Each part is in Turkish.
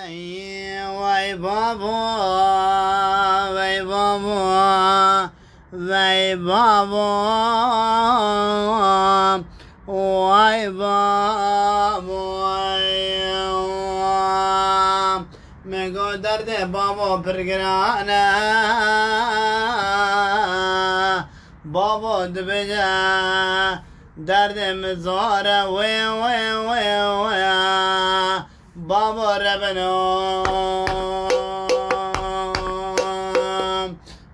Vay baba, vay baba, vay baba, vay baba, me go derde baba pergrana, baba dbeja derdim zora we baba rebeno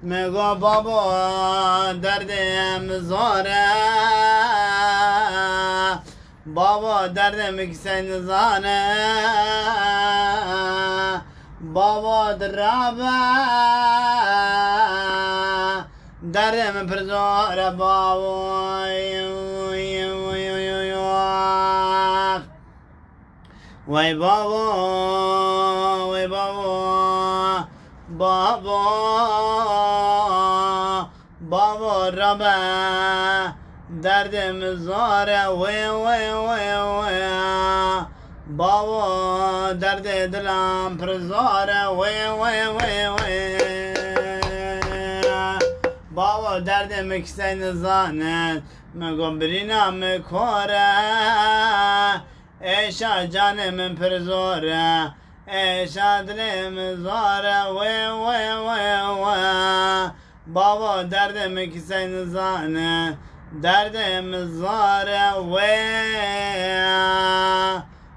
me go baba derdim zora baba derdim sen zane baba draba derdim per zora baba Vay baba, vay baba, baba, baba Rabbe, derdim zare, baba derdi dilam prizare, baba derdim iksen zanet, me gombrina me kore. Eşa canımın prizore, eşa dilim zare, baba derdim ki sen zane, derdim zare,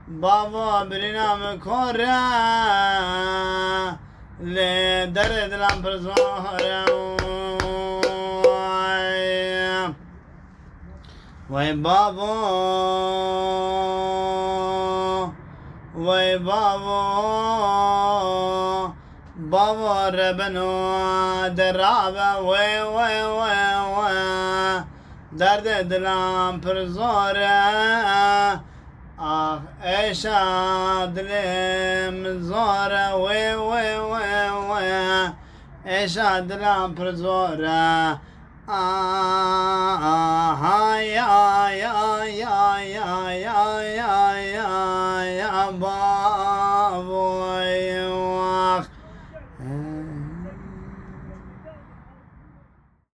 baba birinam kore, le derdim prizore, vay baba. Vay baba, baba rebeno derabe derde dilam per zore ah eşa dilim zore eşa dilam per zore ah ya ba